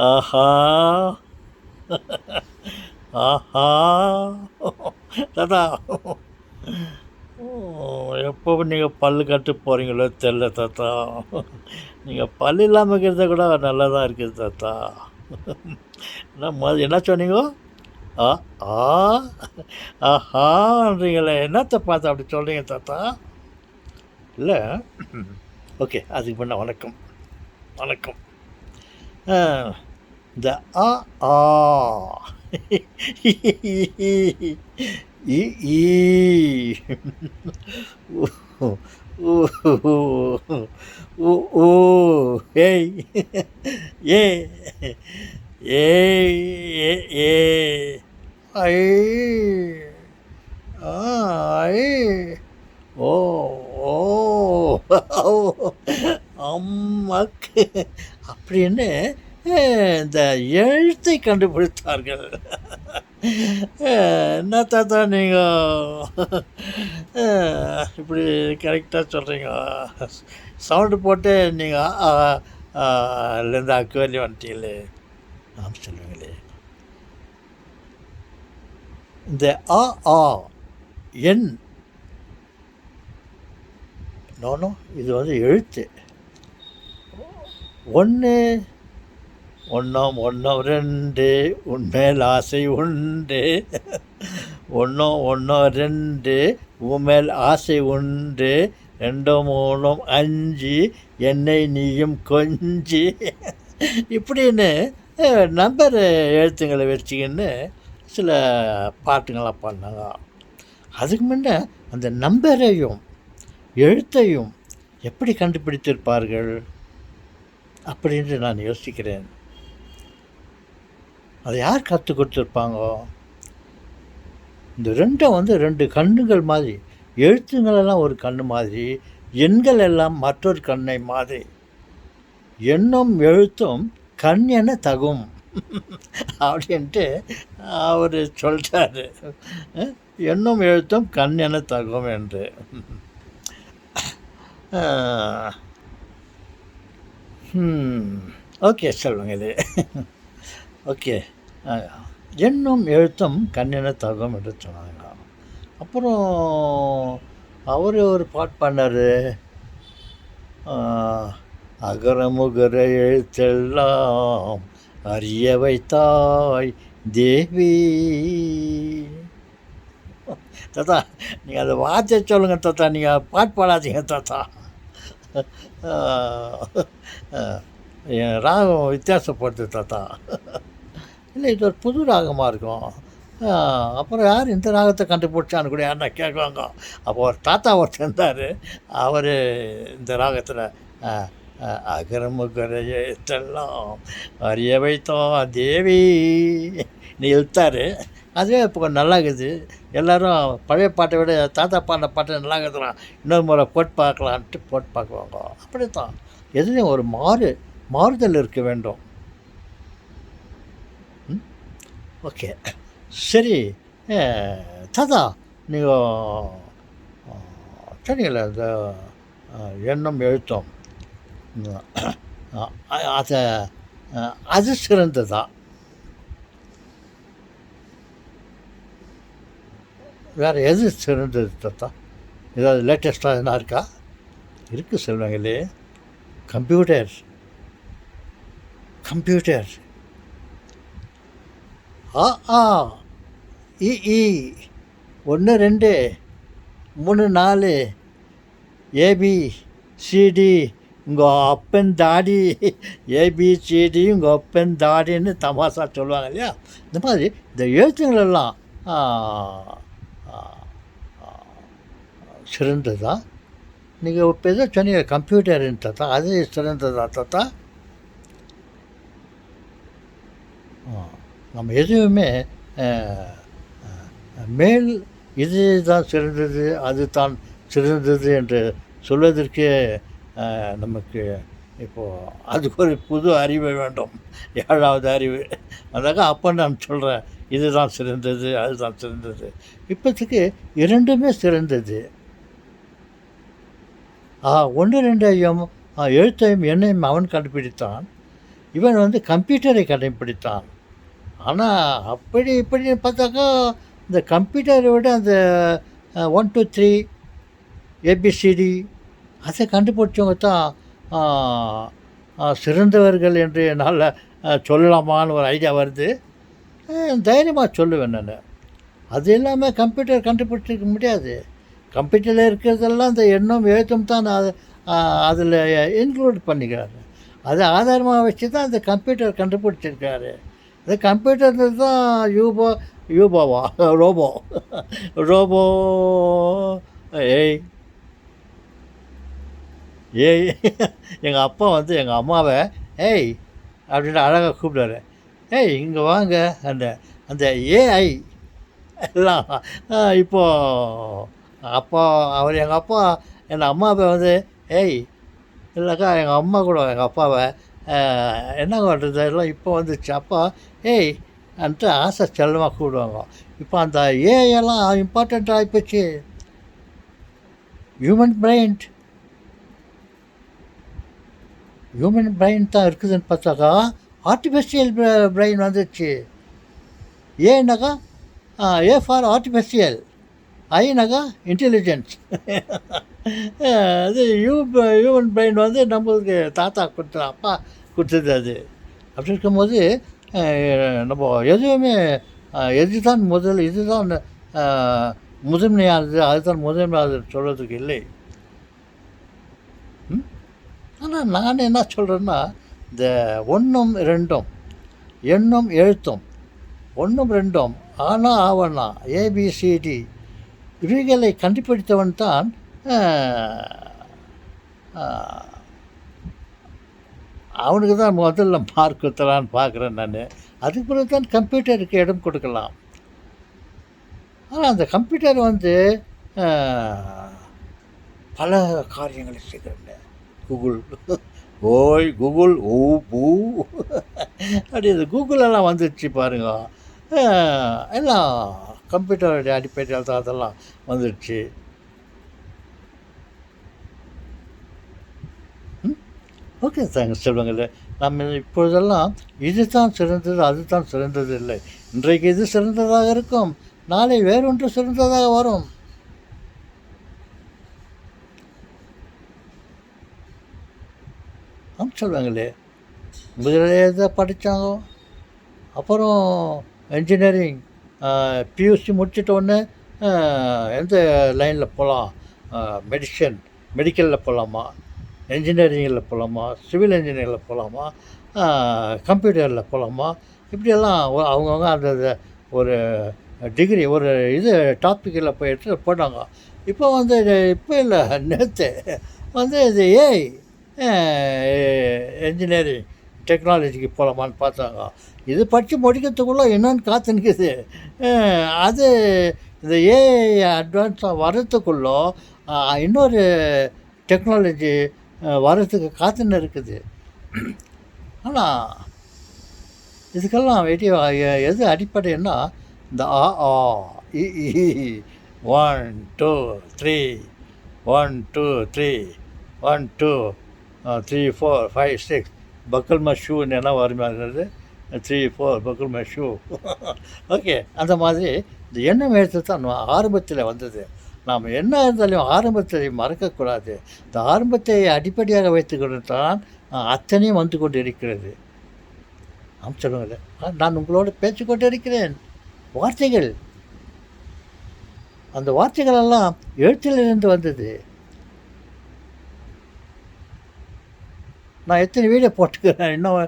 ஆஹா! ஆஹா! தாத்தா, ஓ எப்போ நீங்கள் பல்லு கட்டு போகிறீங்களோ தெரில தாத்தா. நீங்கள் பல் இல்லாமல் இருக்கிறத கூட நல்லா தான் இருக்குது தாத்தா. என்ன சொன்னீங்க? ஆ ஆ ஆஹான்றீங்களே, என்னத்தை பார்த்து அப்படி சொல்கிறீங்க தாத்தா? இல்லை, ஓகே, அதுக்கு முன்ன வணக்கம். வணக்கம். இந்த ஆ ஆ இ ஈ உ ஊ உ ஊ ஏய் ஏ ஏய் ஏ ஏ ஐ ஆ ஐ ஓ ஓ அம்மக்கு அப்படின்னு இந்த எழுத்தை கண்டுபிடித்தார்கள். என்ன தாத்தா நீங்கள் இப்படி கரெக்டாக சொல்கிறீங்க? சவுண்டு போட்டு நீங்கள் இருந்து அக்கு வரையும் வந்துட்டீங்களே. ஆம் சொல்லுங்களே. இந்த ஆ ஆ என் நோனோ இது வந்து எழுத்து. ஒன்று ஒன்றாம் ஒன்றாம் ரெண்டு உன்மேல் ஆசை உண்டு. ஒன்றும் ஒன்றும் ரெண்டு உன்மேல் ஆசை உண்டு. ரெண்டும் மூணும் அஞ்சு என்னை நீயும் கொஞ்சி இப்படின்னு நம்பர் எழுத்துங்களை வச்சுக்கின்னு சில பாட்டுங்களாம் பாடினாங்க. அதுக்கு முன்ன அந்த நம்பரையும் எழுத்தையும் எப்படி கண்டுபிடித்திருப்பார்கள் அப்படின்னு நான் யோசிக்கிறேன். அதை யார் கற்றுக் கொடுத்துருப்பாங்க? இந்த ரெண்டும் வந்து ரெண்டு கண்ணுகள் மாதிரி. எழுத்துங்களெல்லாம் ஒரு கண்ணு மாதிரி, எண்கள் எல்லாம் மற்றொரு கண்ணை மாதிரி. எண்ணும் எழுத்தும் கண் என தகும் அப்படின்ட்டு அவர் சொல்கிறாரு. எண்ணும் எழுத்தும் கண் என தகும் என்று. ஓகே சொல்லுங்க இது. ஓகே, எண்ணும் எழுத்தும் கண்ணென தகும் என்று சொன்னாங்க. அப்புறம் அவர் ஒரு பாட்டு பண்ணார். அகரமுகர எழுத்தெல்லாம் அறிய வைத்தாய் தேவி. தாத்தா, நீங்கள் அதை வார்த்தை சொல்லுங்கள் தாத்தா, நீங்கள் பாட்டு பாடாதீங்க தாத்தா. என் ராகம் வித்தியாசப்படுது தாத்தா. இல்லை, இது ஒரு புது ராகமாக இருக்கும். அப்புறம் யார் இந்த ராகத்தை கண்டுபிடிச்சான்னு கூட யாருன்னா கேட்குவாங்க. அப்போ ஒரு தாத்தா ஒருத்தர் இருந்தார். அவர் இந்த ராகத்தில் அகரமுகரையெல்லாம் அறிய வைத்தோம் தேவி நீ இழுத்தார். அதுவே இப்போ நல்லா இருக்குது. எல்லோரும் பழைய பாட்டை விட தாத்தா பாடின பாட்டை நல்லா இருக்குதுலாம், இன்னொரு முறை போட்டு பார்க்கலான்ட்டு போட்டு பார்க்குவாங்க. அப்படி தான் எதுலேயும் ஒரு மாறுதல் இருக்க வேண்டும். ஓகே, சரி தாத்தா, நீங்கள் சொன்னீங்களே இந்த எண்ணம் எழுத்தம், அதை அது சிறந்ததா? வேறு எது சிறந்தது தாத்தா? ஏதாவது லேட்டஸ்ட்டாக எதுனா இருக்கா? இருக்குது சொல்லுவாங்களே. கம்ப்யூட்டர் ஆ ஆ இ ஈ 1 2 3 4 ஏபிசிடி உங்கள் அப்பன் தாடி, ஏபிசிடி உங்கள் அப்பன் தாடின்னு தமாசா சொல்லுவாங்க இல்லையா? இந்த மாதிரி இந்த எழுத்துங்களெல்லாம் சிறந்ததா? நீங்கள் இப்போ எதோ சொன்னீங்க கம்ப்யூட்டருன்னு தாத்தா, அது சிறந்ததா தாத்தா? நம்ம எதுவுமே மேல் இது தான் சிறந்தது, அது தான் சிறந்தது என்று சொல்வதற்கே நமக்கு இப்போது அதுக்கு ஒரு புது அறிவு வேண்டும், 7வது அறிவு. அதாக அப்போ நான் சொல்கிறேன், இதுதான் சிறந்தது, அதுதான் சிறந்தது. இப்போதைக்கு இரண்டுமே சிறந்தது. 1 2 ஐயம் எழுத்தையும் எண்ணையும் அவன் கண்டுபிடித்தான். இவன் வந்து கம்ப்யூட்டரை கண்டுபிடித்தான். ஆனால் அப்படி இப்படின்னு பார்த்தாக்கா இந்த கம்ப்யூட்டரை விட அந்த 1 2 3 ஏபிசிடி அதை கண்டுபிடிச்சவங்க தான் சிறந்தவர்கள் என்று என்னால் சொல்லலாமான்னு ஒரு ஐடியா வருது. தைரியமாக சொல்லுவேன் நான். அது இல்லாமல் கம்ப்யூட்டர் கண்டுபிடிச்சிருக்க முடியாது. கம்ப்யூட்டரில் இருக்கிறதெல்லாம் இந்த எண்ணும் எழுத்தும் தான் அதில் இன்க்ளூட் பண்ணிக்கிறாரு. அதை ஆதாரமாக வச்சு தான் அந்த கம்ப்யூட்டர் கண்டுபிடிச்சிருக்காரு. இந்த கம்ப்யூட்டரில் தான் யூபோவா ரோபோ ரோபோ ஏய் ஏய் எங்கள் அப்பா வந்து எங்கள் அம்மாவை ஏய் அப்படின்னு அழகாக கூப்பிடுவாரு. ஏய் இங்கே வாங்க. அந்த அந்த ஏஐ எல்லாம் இப்போது எங்கள் அப்பா எங்கள் அம்மாவை வந்து ஏய் இல்லைக்கா எங்கள் அம்மா கூட எங்கள் அப்பாவை என்ன பண்ணுறது எல்லாம் இப்போ வந்துச்சு. அப்பா ஏய் அன்ட்டு ஆசை செல்லமாக கூப்பிடுவாங்க. இப்போ அந்த ஏஐயெல்லாம் இம்பார்ட்டண்ட் ஆகிப்போச்சு. ஹியூமன் பிரெயின் தான் இருக்குதுன்னு பார்த்தாக்கா ஆர்டிஃபிஷியல் பிரெயின் வந்துடுச்சு. ஏன்னாக்கா ஏ ஃபார் ஆர்டிஃபிஷியல், ஐனாக்கா இன்டெலிஜென்ஸ். அது ஹியூமன் பிரெயின் வந்து நம்மளுக்கு தாத்தா கொடுத்தது, அப்பா கொடுத்தது. அது அப்படி இருக்கும்போது நம்ம எதுவுமே இதுதான் முதன்மையானது, அதுதான் முதன்மையானது சொல்கிறதுக்கு இல்லை. ஆனால் நான் என்ன சொல்கிறேன்னா, இந்த 1 2 எண்ணும் எழுத்தும் 1 2 ஆனா ஆவணா ஏபிசிடி இவைகளை கண்டுபிடித்தவன் தான் அவனுக்கு தான் முதல்ல மார்க் குத்தலான்னு பார்க்குறேன் நான். அதுக்கு பிறகு தான் கம்ப்யூட்டருக்கு இடம் கொடுக்கலாம். ஆனால் அந்த கம்ப்யூட்டர் வந்து பல காரியங்களை செய்கிறேன். கூகுள் ஓய் கூகுள் ஓ பூ அப்படி இந்த கூகுளெல்லாம் வந்துடுச்சு பாருங்க. எல்லாம் கம்ப்யூட்டருடைய அடிப்படையில் தான் அதெல்லாம் வந்துடுச்சு. ஓகே தேங்க்ஸ் செல்வங்களே. நம்ம இப்பொழுதெல்லாம் இது தான் சிறந்தது, அது தான் சிறந்தது இல்லை. இன்றைக்கு இது சிறந்ததாக இருக்கும், நாளை வேறொன்று சிறந்ததாக வரும். சொல்லுவாங்களே, முதலே எதை படித்தாங்க, அப்புறம் இன்ஜினியரிங் பியூசி முடிச்சிட்டோடனே எந்த லைனில் போகலாம், மெடிக்கலில் போகலாமா, இன்ஜினியரிங்கில் போகலாமா, சிவில் இன்ஜினியரிங்கில் போகலாமா, கம்ப்யூட்டரில் போகலாமா, இப்படியெல்லாம் அவங்கவுங்க அந்த ஒரு டிகிரி ஒரு இது டாப்பிக்கில் போய் எடுத்து போட்டாங்க. இப்போ வந்து இப்போ இல்லை, நேற்று வந்து இது இன்ஜினியரிங் டெக்னாலஜிக்கு போகலாமான்னு பார்த்தாங்க. இது படித்து முடிக்கிறதுக்குள்ளே என்னன்னு காத்து நிற்குது. அது இந்த ஏஐ அட்வான்ஸாக வர்றதுக்குள்ளே இன்னொரு டெக்னாலஜி வர்றதுக்கு காத்துன்னு இருக்குது. ஆனால் இதுக்கெல்லாம் எது அடிப்படைன்னா இந்த இ 1 2 3 1 2 3 1 2 3 4 5 6 பக்கல் மை ஷூன்னு என்ன வருமானது 3 4 பக்கல் மை ஷூ. ஓகே, அந்த மாதிரி இந்த எண்ணம் எழுத்து தான் ஆரம்பத்தில் வந்தது. நாம் என்ன இருந்தாலும் ஆரம்பத்தை மறக்கக்கூடாது. இந்த ஆரம்பத்தை அடிப்படையாக வைத்துக்கொண்டு தான் அத்தனையும் வந்து கொண்டு இருக்கிறது. சொல்லுங்கள், நான் உங்களோடு பேசிக்கொண்டு இருக்கிறேன். வார்த்தைகள், அந்த வார்த்தைகள் எல்லாம் எழுத்திலிருந்து வந்தது. நான் எத்தனை வீடியோ போட்டுக்கிறேன், இன்னும்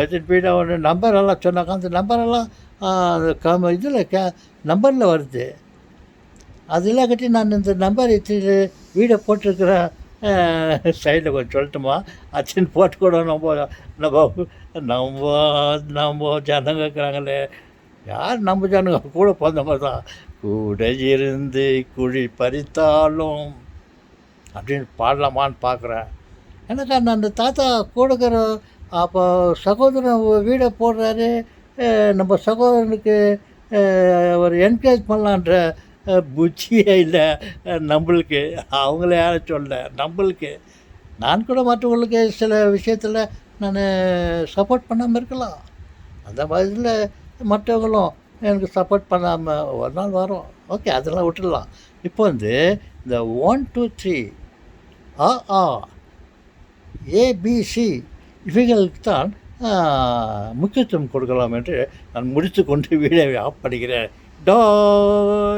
எத்தனை வீடியோ நம்பரெல்லாம் சொன்னாக்கா அந்த நம்பரெல்லாம் இதில் நம்பரில் வருது. அது இல்லாக்கட்டி நான் இந்த நம்பர் எத்தனை வீடியோ போட்டிருக்கிறேன், சைடில் கொஞ்சம் சொல்லட்டுமா, அச்சன் போட்டு கூட நம்ம ஜனங்க இருக்கிறாங்களே, யார் நம்ம ஜனங்க கூட பிறந்தவங்க தான். கூட இருந்து குழி பறித்தாலும் அப்படின்னு பாடலாமான்னு பார்க்குறேன். எனக்கு அந்த தாத்தா கூடக்கிற அப்போ சகோதரன் வீடை போடுறாரு, நம்ம சகோதரனுக்கு ஒரு என்கரேஜ் பண்ணலான்ற புத்தியே இல்லை நம்மளுக்கு. அவங்கள யாரும் சொல்ல, நம்மளுக்கு நான் கூட மற்றவங்களுக்கு சில விஷயத்தில் நான் சப்போர்ட் பண்ணாமல் இருக்கலாம். அந்த வயதில் மற்றவங்களும் எனக்கு சப்போர்ட் பண்ணாமல் ஒரு நாள் வரும். ஓகே, அதெல்லாம் விட்டுடலாம். இப்போ வந்து இந்த 1, 2, 3 அ, ஆ, ஏபிசி இவைகளுக்கு தான் முக்கியத்துவம் கொடுக்கலாம் என்று நான் முடித்துக்கொண்டு வீடியோவை ஆஃப் பண்ணுகிறேன்.